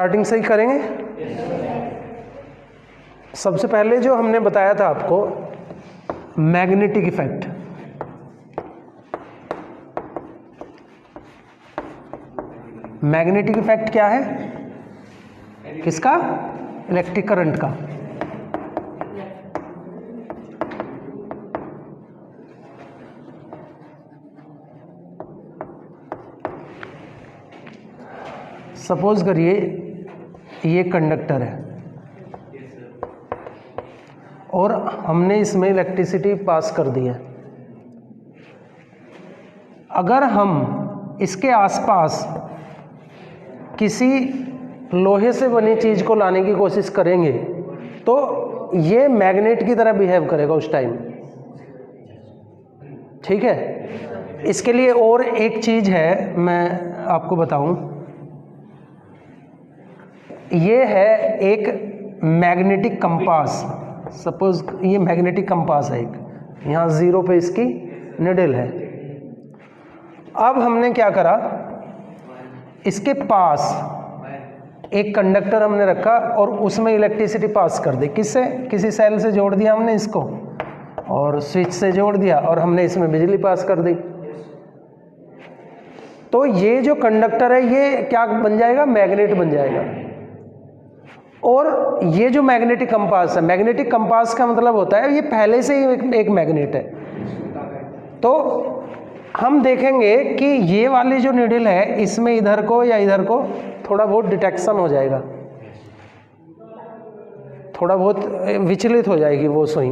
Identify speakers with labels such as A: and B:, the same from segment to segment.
A: Starting से ही करेंगे। सबसे पहले जो हमने बताया था आपको मैग्नेटिक इफेक्ट, मैग्नेटिक इफेक्ट क्या है? किसका? इलेक्ट्रिक करंट का। सपोज करिए ये कंडक्टर है और हमने इसमें इलेक्ट्रिसिटी पास कर दी है। अगर हम इसके आसपास किसी लोहे से बनी चीज़ को लाने की कोशिश करेंगे तो ये मैग्नेट की तरह बिहेव करेगा उस टाइम। ठीक है, इसके लिए और एक चीज़ है, मैं आपको बताऊं। ये है एक मैग्नेटिक कंपास। सपोज ये मैग्नेटिक कंपास है एक, यहाँ 0 पे इसकी निडल है। अब हमने क्या करा, इसके पास एक कंडक्टर हमने रखा और उसमें इलेक्ट्रिसिटी पास कर दी। किससे? किसी सेल से जोड़ दिया हमने इसको और स्विच से जोड़ दिया और हमने इसमें बिजली पास कर दी। तो ये जो कंडक्टर है ये क्या बन जाएगा? मैग्नेट बन जाएगा। और ये जो मैग्नेटिक कंपास है, मैग्नेटिक कंपास का मतलब होता है ये पहले से ही एक मैग्नेट है। तो हम देखेंगे कि ये वाली जो नीडल है इसमें इधर को या इधर को थोड़ा बहुत डिटेक्शन हो जाएगा, थोड़ा बहुत विचलित हो जाएगी वो सुई।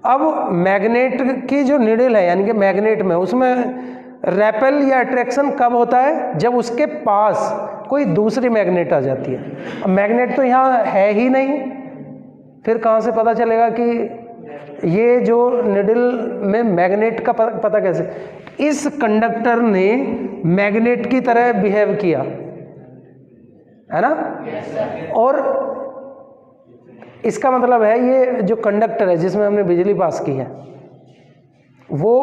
A: अब मैग्नेट की जो नीडल है यानी कि मैग्नेट में, उसमें रेपेल या अट्रैक्शन कब होता है? जब उसके पास कोई दूसरी मैग्नेट आ जाती है। अब मैग्नेट तो यहाँ है ही नहीं, फिर कहाँ से पता चलेगा कि ये जो निडल में मैग्नेट का पता कैसे? इस कंडक्टर ने मैग्नेट की तरह बिहेव किया है ना। और इसका मतलब है ये जो कंडक्टर है जिसमें हमने बिजली पास की है वो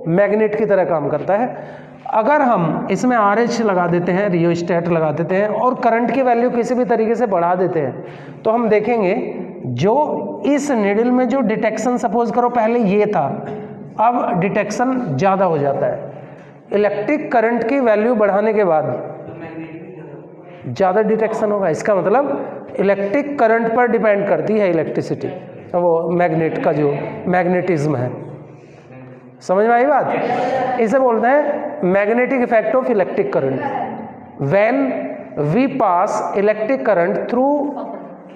A: मैग्नेट की तरह काम करता है। अगर हम इसमें RH लगा देते हैं, रियोस्टेट लगा देते हैं और करंट की वैल्यू किसी भी तरीके से बढ़ा देते हैं तो हम देखेंगे जो इस निडल में जो डिटेक्शन, सपोज करो पहले ये था, अब डिटेक्शन ज़्यादा हो जाता है। इलेक्ट्रिक करंट की वैल्यू बढ़ाने के बाद ज़्यादा डिटेक्शन होगा। इसका मतलब इलेक्ट्रिक करंट पर डिपेंड करती है इलेक्ट्रिसिटी, वो मैग्नेट का जो मैग्नेटिज्म है। समझ में आई बात? इसे बोलते हैं magnetic effect of electric current. When we pass electric current through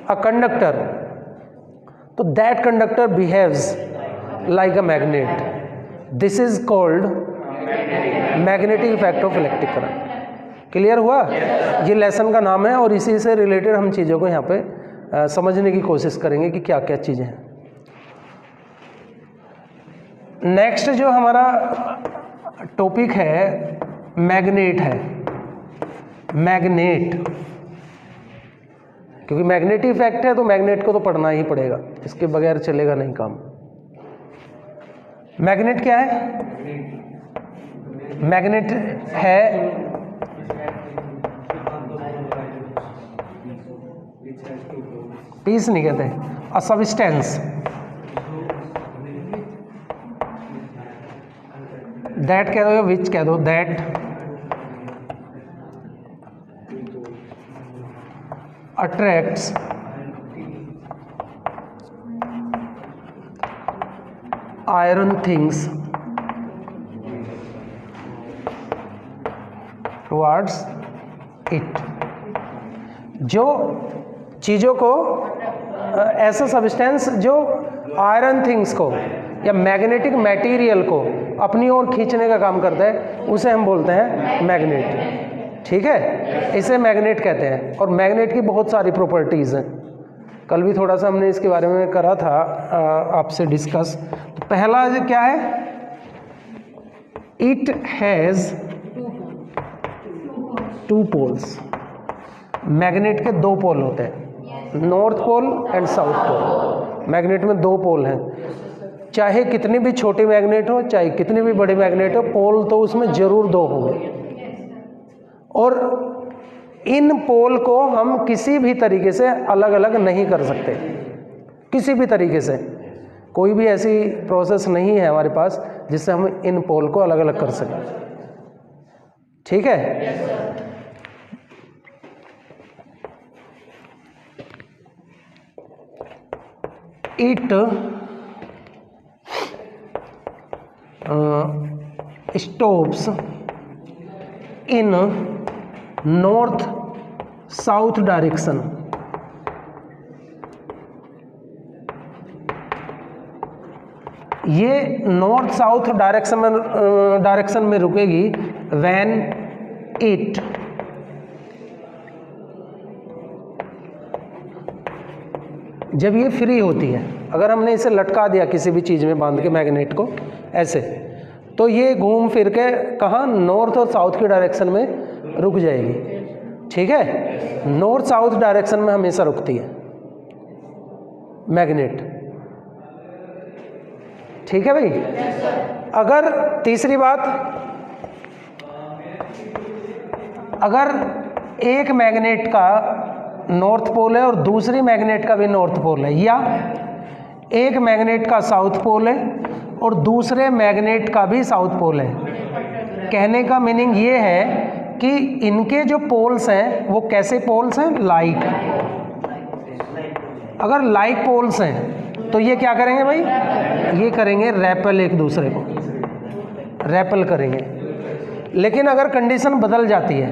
A: a conductor, तो that conductor behaves like a magnet. This is called magnetic effect of electric current. Clear हुआ? ये लेसन का नाम है और इसी से रिलेटेड हम चीज़ों को यहाँ पे समझने की कोशिश करेंगे कि क्या क्या चीज़ें हैं। नेक्स्ट जो हमारा टॉपिक है मैग्नेट है। मैग्नेट, क्योंकि मैग्नेटिक इफेक्ट है तो मैग्नेट को तो पढ़ना ही पड़ेगा, इसके बगैर चलेगा नहीं काम। मैग्नेट क्या है? मैग्नेट है पीस नहीं कहते, अ सब्सटेंस दैट कह दो या विच कह दो, that attracts iron things towards it. जो चीज़ों को, ऐसा सब्सटेंस जो आयरन थिंग्स को या मैग्नेटिक मटेरियल को अपनी ओर खींचने का काम करता है, उसे हम बोलते हैं मैग्नेट। ठीक है, इसे मैग्नेट कहते हैं। और मैग्नेट की बहुत सारी प्रॉपर्टीज़ हैं, कल भी थोड़ा सा हमने इसके बारे में करा था आपसे डिस्कस। तो पहला क्या है? It has 2 poles. मैग्नेट के 2 पोल होते हैं, north pole and south pole. Magnet में 2 पोल हैं। चाहे कितनी भी छोटी मैग्नेट हो, चाहे कितनी भी बड़ी मैग्नेट हो, पोल तो उसमें जरूर 2 होंगे। और इन पोल को हम किसी भी तरीके से अलग अलग नहीं कर सकते, किसी भी तरीके से कोई भी ऐसी प्रोसेस नहीं है हमारे पास जिससे हम इन पोल को अलग अलग कर सकें। ठीक है। It stops in north south direction. ये नॉर्थ साउथ डायरेक्शन में रुकेगी व्हेन इट जब ये फ्री होती है। अगर हमने इसे लटका दिया किसी भी चीज़ में बांध के मैग्नेट को ऐसे, तो ये घूम फिर के कहाँ, नॉर्थ और साउथ की डायरेक्शन में रुक जाएगी। ठीक है, नॉर्थ साउथ डायरेक्शन में हमेशा रुकती है मैग्नेट। ठीक है भाई। अगर तीसरी बात, अगर एक मैग्नेट का नॉर्थ पोल है और दूसरी मैग्नेट का भी नॉर्थ पोल है, या एक मैग्नेट का साउथ पोल है और दूसरे मैग्नेट का भी साउथ पोल है, कहने का मीनिंग ये है कि इनके जो पोल्स हैं वो कैसे पोल्स हैं, लाइक। अगर लाइक पोल्स हैं तो ये क्या करेंगे भाई, ये करेंगे रेपेल, एक दूसरे को रेपेल करेंगे। लेकिन अगर कंडीशन बदल जाती है,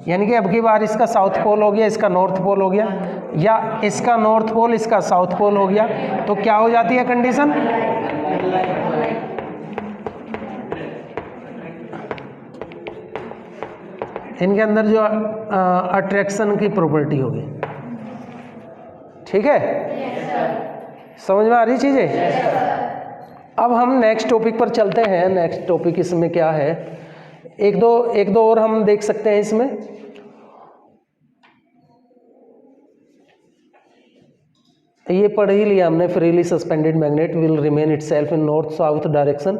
A: यानी कि अब की बार इसका साउथ पोल हो गया, इसका नॉर्थ पोल हो गया, या इसका नॉर्थ पोल इसका साउथ पोल हो गया, तो क्या हो जाती है कंडीशन, इनके अंदर जो अट्रैक्शन की प्रॉपर्टी होगी। ठीक है, समझ में आ रही चीज़ें। अब हम नेक्स्ट टॉपिक पर चलते हैं। नेक्स्ट टॉपिक इसमें क्या है, एक दो और हम देख सकते हैं इसमें। ये पढ़ ही लिया हमने, freely suspended magnet will remain itself in north south direction.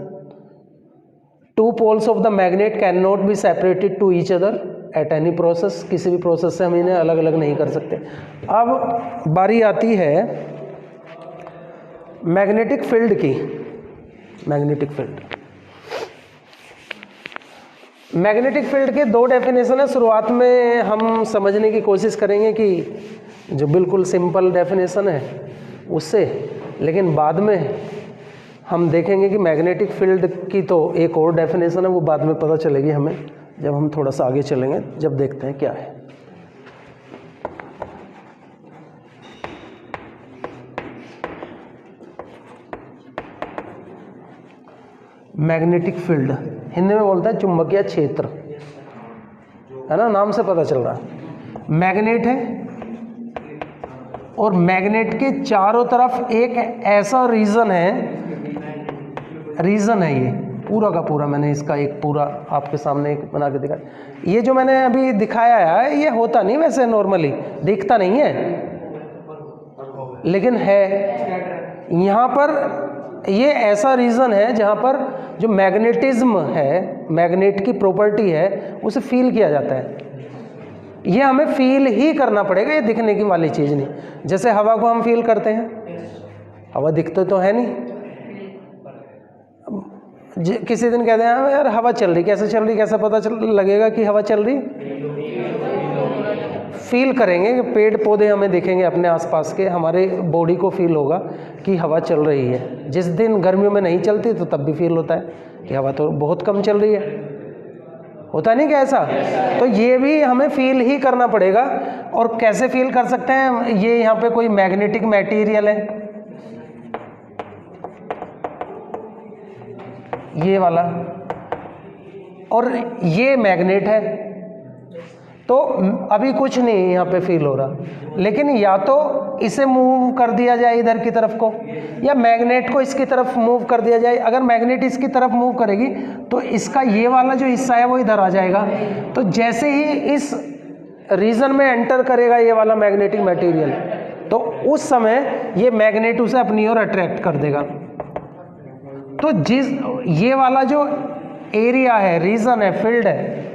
A: Two poles of the magnet can not be separated to each other at any process. किसी भी प्रोसेस से हम इन्हें अलग अलग नहीं कर सकते। अब बारी आती है मैग्नेटिक फील्ड की। मैग्नेटिक फील्ड, मैग्नेटिक फील्ड के दो डेफिनेशन है। शुरुआत में हम समझने की कोशिश करेंगे कि जो बिल्कुल सिंपल डेफिनेशन है उससे, लेकिन बाद में हम देखेंगे कि मैग्नेटिक फील्ड की तो एक और डेफिनेशन है, वो बाद में पता चलेगी हमें जब हम थोड़ा सा आगे चलेंगे, जब देखते हैं क्या है। मैग्नेटिक फील्ड हिंदी में बोलता है चुंबकीय क्षेत्र, है ना, नाम से पता चल रहा है। मैग्नेट है और मैग्नेट के चारों तरफ एक ऐसा रीजन है ये पूरा का पूरा, मैंने इसका एक पूरा आपके सामने एक बना के दिखाया। ये जो मैंने अभी दिखाया है ये होता नहीं वैसे, नॉर्मली दिखता नहीं है, लेकिन है यहाँ पर। ये ऐसा रीजन है जहाँ पर जो मैग्नेटिज्म है, मैग्नेट की प्रॉपर्टी है, उसे फील किया जाता है। ये हमें फील ही करना पड़ेगा, ये दिखने की वाली चीज़ नहीं। जैसे हवा को हम फील करते हैं, हवा दिखते तो है नहीं। किसी दिन कहते हैं यार हवा चल रही, कैसे चल रही, कैसे पता लगेगा कि हवा चल रही, फील करेंगे कि पेड़ पौधे हमें दिखेंगे अपने आसपास के, हमारे बॉडी को फील होगा कि हवा चल रही है। जिस दिन गर्मियों में नहीं चलती तो तब भी फील होता है कि हवा तो बहुत कम चल रही है, होता नहीं क्या ऐसा। तो ये भी हमें फील ही करना पड़ेगा। और कैसे फील कर सकते हैं, ये यहाँ पे कोई मैग्नेटिक मटेरियल है, ये वाला, और ये मैग्नेट है, तो अभी कुछ नहीं यहाँ पे फील हो रहा। लेकिन या तो इसे मूव कर दिया जाए इधर की तरफ को, या मैग्नेट को इसकी तरफ मूव कर दिया जाए। अगर मैग्नेट इसकी तरफ मूव करेगी तो इसका ये वाला जो हिस्सा है वो इधर आ जाएगा। तो जैसे ही इस रीजन में एंटर करेगा ये वाला मैग्नेटिक मटेरियल, तो उस समय ये मैग्नेट उसे अपनी ओर अट्रैक्ट कर देगा। तो जिस ये वाला जो एरिया है, रीजन है, फील्ड है,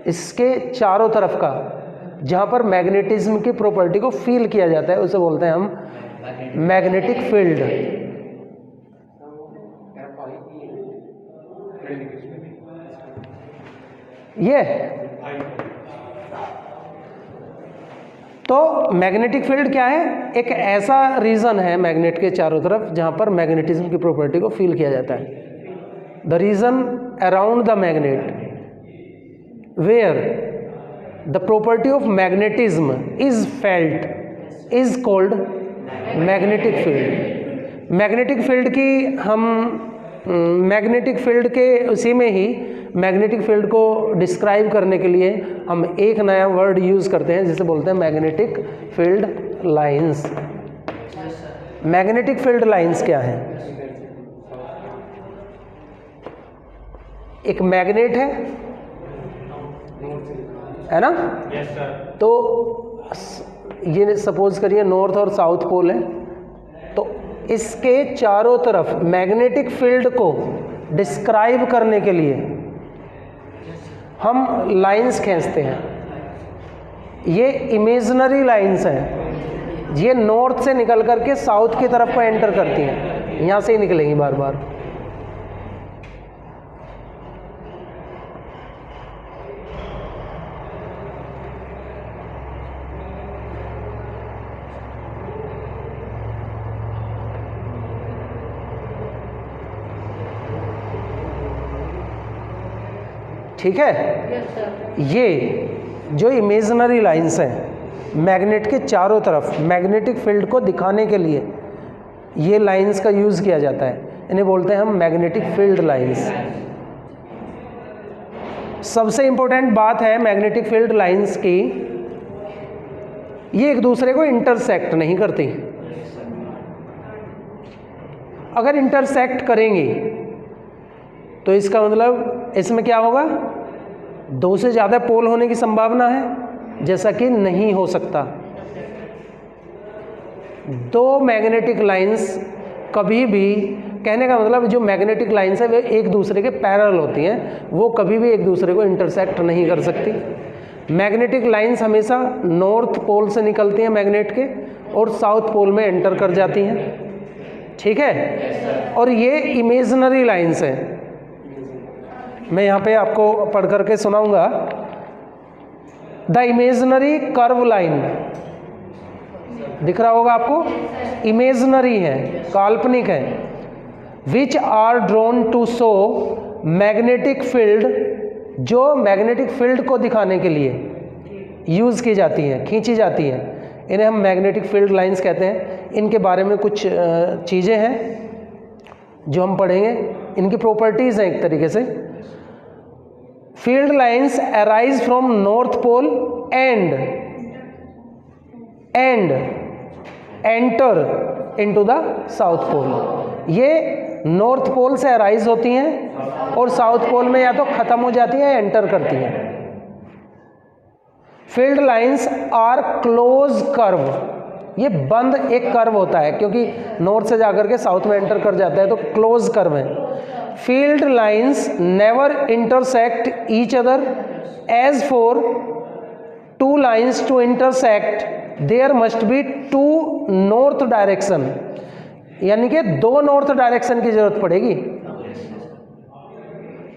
A: इसके चारों तरफ का, जहाँ पर मैग्नेटिज्म की प्रॉपर्टी को फील किया जाता है उसे बोलते हैं हम मैग्नेटिक फील्ड। ये तो मैग्नेटिक फील्ड क्या है? एक ऐसा रीजन है मैग्नेट के चारों तरफ जहाँ पर मैग्नेटिज्म की प्रॉपर्टी को फील किया जाता है। The region around the magnet where the property of magnetism is felt is called magnetic field. Magnetic field की हम मैग्नेटिक फील्ड के उसी में ही मैग्नेटिक फील्ड को डिस्क्राइब करने के लिए हम एक नया वर्ड यूज़ करते हैं जिसे बोलते हैं magnetic field lines. Magnetic field lines क्या है? एक मैग्नेट है ना?
B: Yes sir.
A: तो ये सपोज करिए नॉर्थ और साउथ पोल है, तो इसके चारों तरफ मैग्नेटिक फील्ड को डिस्क्राइब करने के लिए हम लाइंस खींचते हैं। ये इमेजिनरी लाइंस हैं, ये नॉर्थ से निकल करके साउथ की तरफ को एंटर करती हैं, यहाँ से ही निकलेंगी बार बार। ठीक है? ये जो इमेजिनरी लाइंस हैं मैग्नेट के चारों तरफ मैग्नेटिक फील्ड को दिखाने के लिए ये लाइंस का यूज़ किया जाता है, इन्हें बोलते हैं हम मैग्नेटिक फील्ड लाइंस। सबसे इम्पोर्टेंट बात है मैग्नेटिक फील्ड लाइंस की, ये एक दूसरे को इंटरसेक्ट नहीं करती। अगर इंटरसेक्ट करेंगी तो इसका मतलब इसमें क्या होगा? दो से ज़्यादा पोल होने की संभावना है, जैसा कि नहीं हो सकता। दो मैग्नेटिक लाइंस कभी भी, कहने का मतलब जो मैग्नेटिक लाइंस है वे एक दूसरे के पैरेलल होती हैं, वो कभी भी एक दूसरे को इंटरसेक्ट नहीं कर सकती। मैग्नेटिक लाइंस हमेशा नॉर्थ पोल से निकलती हैं मैग्नेट के और साउथ पोल में एंटर कर जाती हैं। ठीक है? और ये इमेजिनरी लाइंस हैं। मैं यहाँ पे आपको पढ़ करके सुनाऊंगा। द इमेजिनरी कर्व लाइन, दिख रहा होगा आपको, इमेजिनरी है, काल्पनिक है, which are drawn to show magnetic field, जो मैग्नेटिक फील्ड को दिखाने के लिए यूज़ की जाती हैं, खींची जाती हैं, इन्हें हम मैग्नेटिक फील्ड लाइंस कहते हैं। इनके बारे में कुछ चीज़ें हैं जो हम पढ़ेंगे, इनकी प्रॉपर्टीज़ हैं एक तरीके से। Field lines arise from north pole and enter into the south pole. ये नॉर्थ पोल से अराइज होती हैं और साउथ पोल में या तो ख़त्म हो जाती हैं या एंटर करती हैं। Field lines are close curve, ये बंद एक कर्व होता है क्योंकि नॉर्थ से जाकर के साउथ में एंटर कर जाता है, तो क्लोज कर्व है। Field lines never intersect each other, as for two lines to intersect there must be two north direction, यानी कि दो नॉर्थ डायरेक्शन की जरूरत पड़ेगी।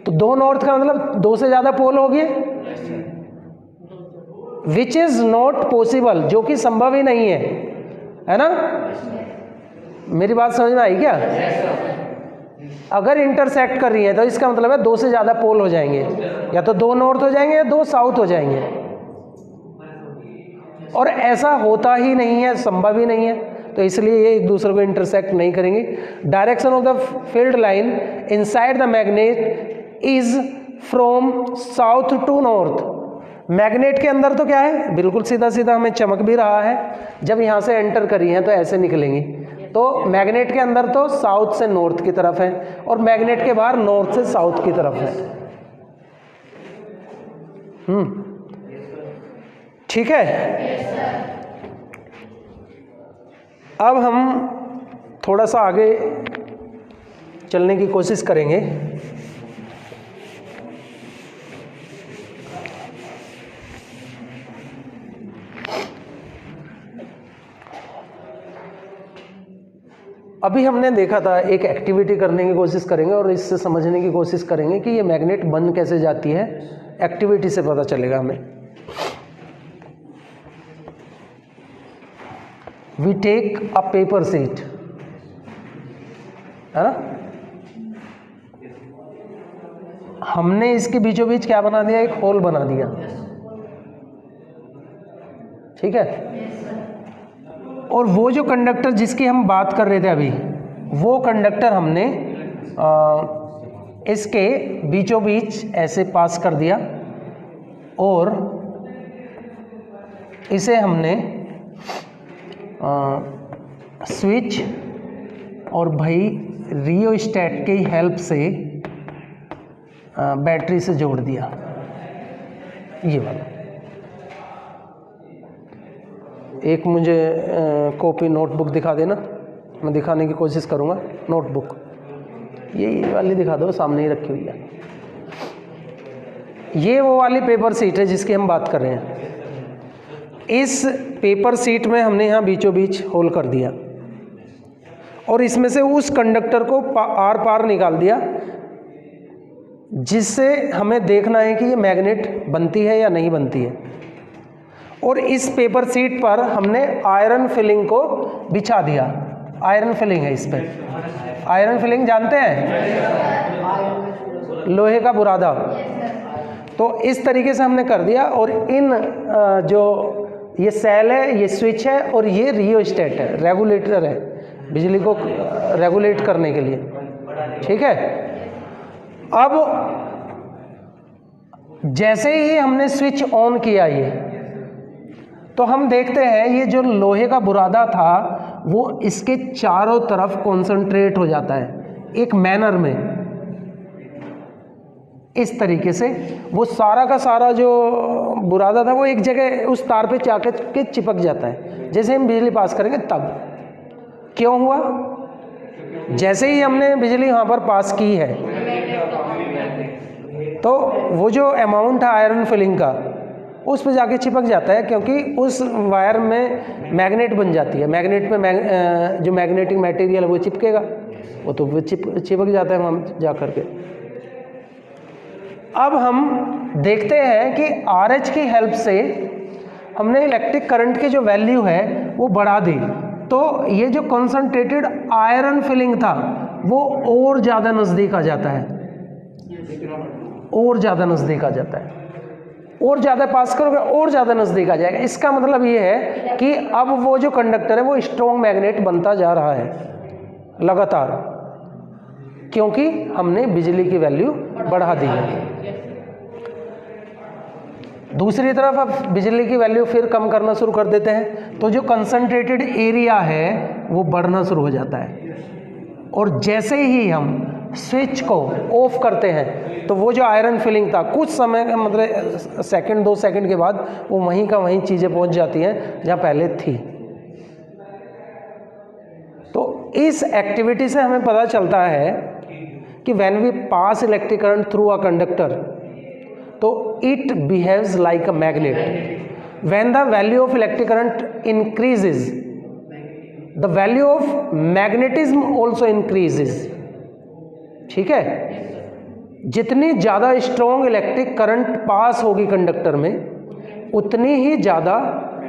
A: तो दो नॉर्थ का मतलब दो से ज़्यादा पोल हो गए, विच इज़ नॉट पॉसिबल, जो कि संभव ही नहीं है ना? मेरी बात समझ में आई क्या? अगर इंटरसेक्ट कर रही है तो इसका मतलब है दो से ज़्यादा पोल हो जाएंगे, या तो दो नॉर्थ हो जाएंगे या दो साउथ हो जाएंगे, और ऐसा होता ही नहीं है, संभव ही नहीं है, तो इसलिए ये एक दूसरे को इंटरसेक्ट नहीं करेंगे। Direction of the field line inside the magnet is from south to north. Magnet के अंदर तो क्या है, बिल्कुल सीधा सीधा हमें चमक भी रहा है, जब यहाँ से एंटर करी है तो ऐसे निकलेंगी। तो मैग्नेट के अंदर तो साउथ से नॉर्थ की तरफ है और मैग्नेट के बाहर नॉर्थ से साउथ की तरफ है। ठीक है? अब हम थोड़ा सा आगे चलने की कोशिश करेंगे। अभी हमने देखा था, एक एक्टिविटी करने की कोशिश करेंगे और इससे समझने की कोशिश करेंगे कि ये मैग्नेट बन कैसे जाती है। एक्टिविटी से पता चलेगा हमें। We take a paper sheet, है ना, हमने इसके बीचों बीच क्या बना दिया, एक होल बना दिया, ठीक है। और वो जो कंडक्टर जिसकी हम बात कर रहे थे अभी, वो कंडक्टर हमने इसके बीचों बीच ऐसे पास कर दिया और इसे हमने स्विच और भाई रियोस्टेट की हेल्प से बैटरी से जोड़ दिया, ये वाला। एक मुझे कॉपी नोटबुक दिखा देना, मैं दिखाने की कोशिश करूँगा। नोटबुक ये वाली दिखा दो, सामने ही रखी हुई है। ये वो वाली पेपर शीट है जिसकी हम बात कर रहे हैं। इस पेपर शीट में हमने यहाँ बीचों बीच होल कर दिया और इसमें से उस कंडक्टर को आर पार निकाल दिया, जिससे हमें देखना है कि ये मैग्नेट बनती है या नहीं बनती है। और इस पेपर शीट पर हमने आयरन फिलिंग को बिछा दिया। आयरन फिलिंग है इस पर। आयरन फिलिंग जानते हैं, लोहे का बुरादा। तो इस तरीके से हमने कर दिया और इन जो ये सेल है, ये स्विच है और ये रियोस्टेट है, रेगुलेटर है, बिजली को रेगुलेट करने के लिए, ठीक है। अब जैसे ही हमने स्विच ऑन किया ये, तो हम देखते हैं ये जो लोहे का बुरादा था वो इसके चारों तरफ कॉन्सेंट्रेट हो जाता है एक मैनर में, इस तरीके से। वो सारा का सारा जो बुरादा था वो एक जगह उस तार पे जाकर के चिपक जाता है। जैसे हम बिजली पास करेंगे तब क्यों हुआ, जैसे ही हमने बिजली वहाँ पर पास की है तो वो जो अमाउंट है आयरन फिलिंग का उस पर जाके चिपक जाता है, क्योंकि उस वायर में मैग्नेट बन जाती है। मैग्नेट में जो मैग्नेटिक मटेरियल है वो चिपकेगा, वो तो चिपक जाता है वहाँ जा कर के। अब हम देखते हैं कि RH की हेल्प से हमने इलेक्ट्रिक करंट की जो वैल्यू है वो बढ़ा दी, तो ये जो कंसंट्रेटेड आयरन फिलिंग था वो और ज़्यादा नज़दीक आ जाता है, और ज़्यादा नज़दीक आ जाता है। और ज़्यादा पास करोगे और ज़्यादा नज़दीक आ जाएगा। इसका मतलब ये है कि अब वो जो कंडक्टर है वो स्ट्रॉन्ग मैग्नेट बनता जा रहा है लगातार, क्योंकि हमने बिजली की वैल्यू बढ़ा दी है। दूसरी तरफ अब बिजली की वैल्यू फिर कम करना शुरू कर देते हैं, तो जो कंसंट्रेटेड एरिया है वो बढ़ना शुरू हो जाता है। और जैसे ही हम स्विच को ऑफ करते हैं तो वो जो आयरन फिलिंग था कुछ समय मतलब सेकंड 2 सेकंड के बाद वो वहीं का वहीं चीज़ें पहुंच जाती हैं जहाँ पहले थी। तो इस एक्टिविटी से हमें पता चलता है कि when we pass electric current through a conductor तो it behaves like a magnet. When the value of electric current increases the value of magnetism also increases, ठीक है। जितनी ज़्यादा स्ट्रॉन्ग इलेक्ट्रिक करंट पास होगी कंडक्टर में उतनी ही ज़्यादा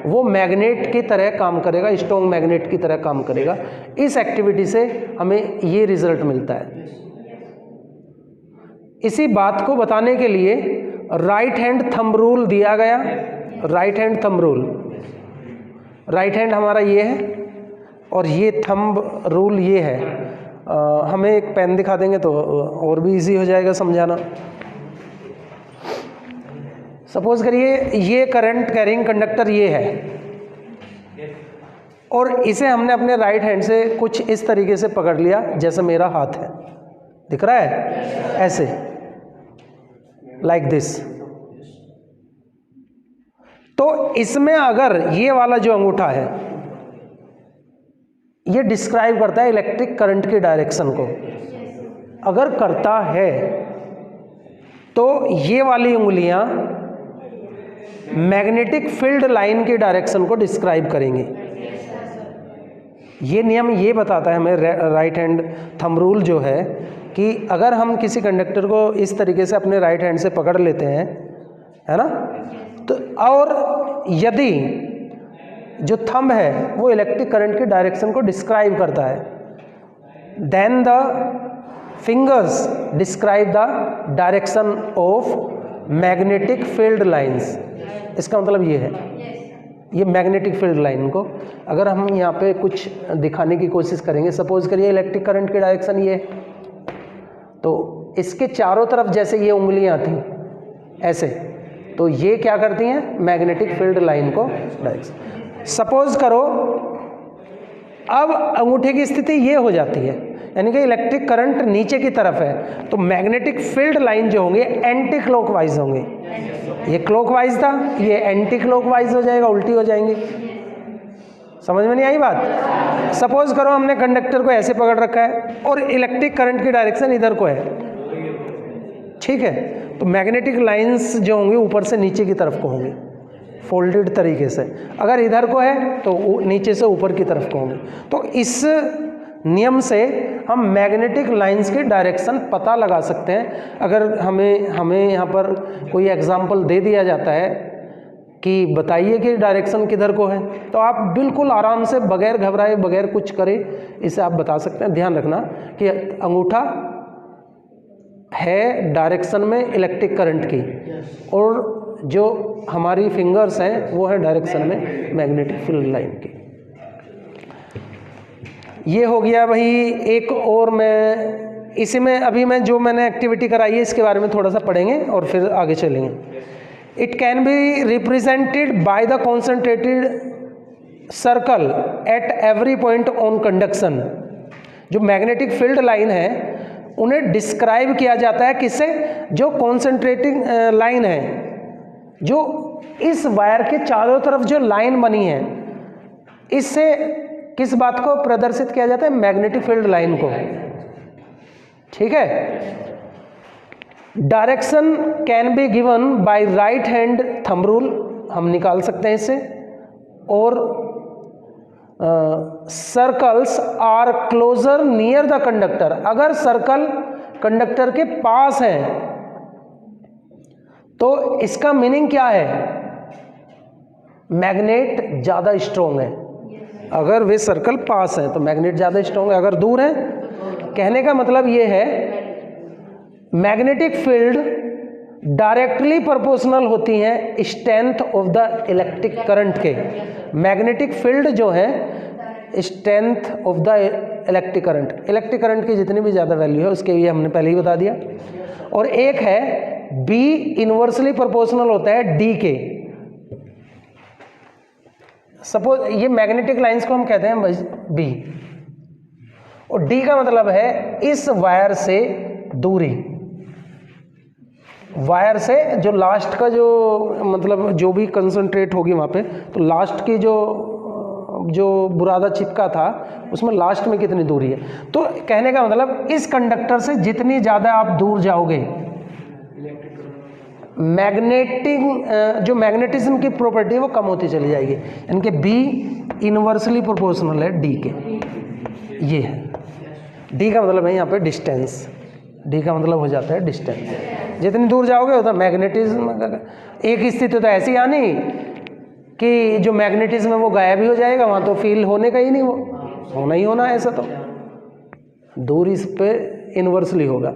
A: वो मैग्नेट की तरह काम करेगा, स्ट्रॉन्ग मैग्नेट की तरह काम करेगा। इस एक्टिविटी से हमें ये रिजल्ट मिलता है। इसी बात को बताने के लिए राइट हैंड थंब रूल दिया गया। Right hand thumb rule, right hand हमारा ये है और ये थंब रूल ये है। हमें एक पेन दिखा देंगे तो और भी इजी हो जाएगा समझाना। सपोज करिए ये करंट कैरिंग कंडक्टर ये है और इसे हमने अपने राइट हैंड से कुछ इस तरीके से पकड़ लिया जैसे मेरा हाथ है, दिख रहा है, ऐसे लाइक दिस। तो इसमें अगर ये वाला जो अंगूठा है ये डिस्क्राइब करता है इलेक्ट्रिक करंट की डायरेक्शन को, अगर करता है तो ये वाली उंगलियां मैग्नेटिक फील्ड लाइन की डायरेक्शन को डिस्क्राइब करेंगी। ये नियम ये बताता है हमें, राइट हैंड थंब रूल जो है, कि अगर हम किसी कंडक्टर को इस तरीके से अपने राइट हैंड से पकड़ लेते हैं, है ना, तो और यदि जो थंब है वो इलेक्ट्रिक करंट की डायरेक्शन को डिस्क्राइब करता है, then the fingers describe the direction of magnetic field lines. इसका मतलब ये है, ये मैग्नेटिक फील्ड लाइन को अगर हम यहाँ पे कुछ दिखाने की कोशिश करेंगे, सपोज करिए इलेक्ट्रिक करंट की डायरेक्शन ये, तो इसके चारों तरफ जैसे ये उंगलियाँ थी ऐसे, तो ये क्या करती हैं, मैग्नेटिक फील्ड लाइन को डायरेक्शन। सपोज करो अब अंगूठे की स्थिति ये हो जाती है, यानी कि इलेक्ट्रिक करंट नीचे की तरफ है, तो मैग्नेटिक फील्ड लाइन जो होंगे एंटी क्लॉकवाइज होंगे। ये क्लॉकवाइज था, ये एंटी क्लॉकवाइज हो जाएगा, उल्टी हो जाएंगे। समझ में नहीं आई बात? सपोज करो हमने कंडक्टर को ऐसे पकड़ रखा है और इलेक्ट्रिक करंट की डायरेक्शन इधर को है, ठीक है, तो मैग्नेटिक लाइंस जो होंगी ऊपर से नीचे की तरफ को होंगी, फोल्डेड तरीके से। अगर इधर को है तो नीचे से ऊपर की तरफ को होंगे। तो इस नियम से हम मैग्नेटिक लाइंस की डायरेक्शन पता लगा सकते हैं। अगर हमें यहाँ पर कोई एग्जाम्पल दे दिया जाता है कि बताइए कि डायरेक्शन किधर को है, तो आप बिल्कुल आराम से बगैर घबराए बगैर कुछ करे इसे आप बता सकते हैं। ध्यान रखना कि अंगूठा है डायरेक्शन में इलेक्ट्रिक करंट की, और जो हमारी फिंगर्स हैं वो है डायरेक्शन में मैग्नेटिक फील्ड लाइन की। ये हो गया भाई। एक और मैं इसी में अभी जो मैंने एक्टिविटी कराई है इसके बारे में थोड़ा सा पढ़ेंगे और फिर आगे चलेंगे। It can be represented by the concentrated circle at every point on conduction. जो मैग्नेटिक फील्ड लाइन है उन्हें डिस्क्राइब किया जाता है किससे, जो कॉन्सेंट्रेटिंग लाइन है, जो इस वायर के चारों तरफ जो लाइन बनी है, इससे किस बात को प्रदर्शित किया जाता है, मैग्नेटिक फील्ड लाइन को, ठीक है। Direction can be given by right hand thumb rule, हम निकाल सकते हैं इससे। और circles are closer near the conductor, अगर सर्कल कंडक्टर के पास है तो इसका मीनिंग क्या है, मैग्नेट ज्यादा स्ट्रोंग है। अगर वे सर्कल पास है तो मैग्नेट ज्यादा स्ट्रोंग है, अगर दूर है, कहने का मतलब ये है मैग्नेटिक फील्ड डायरेक्टली प्रोपोर्शनल होती हैं strength of the electric current के। मैग्नेटिक फील्ड जो है strength of the electric current की जितनी भी ज़्यादा वैल्यू है उसके लिए हमने पहले ही बता दिया। और एक है बी इनवर्सली प्रोपोर्शनल होता है डी के। सपोज ये मैग्नेटिक लाइंस को हम कहते हैं बी, और डी का मतलब है इस वायर से दूरी, वायर से जो लास्ट का जो मतलब जो भी कंसंट्रेट होगी वहाँ पे, तो लास्ट की जो बुरादा चिपका था उसमें लास्ट में कितनी दूरी है। तो कहने का मतलब इस कंडक्टर से जितनी ज़्यादा आप दूर जाओगे, जो मैग्नेटिज्म की प्रॉपर्टी है वो कम होती चली जाएगी। यानी कि बी इनवर्सली प्रोपोर्शनल है डी के, ये है। डी का मतलब है यहाँ पे डिस्टेंस, डी का मतलब हो जाता है डिस्टेंस। जितनी दूर जाओगे उतना मैग्नेटिज्म, एक स्थिति तो ऐसी आनी कि जो मैग्नेटिज्म है वो गायब ही हो जाएगा, वहाँ तो फील होने का ही नहीं, वो होना ही होना है, ऐसा तो दूरी इस पे इनवर्सली होगा।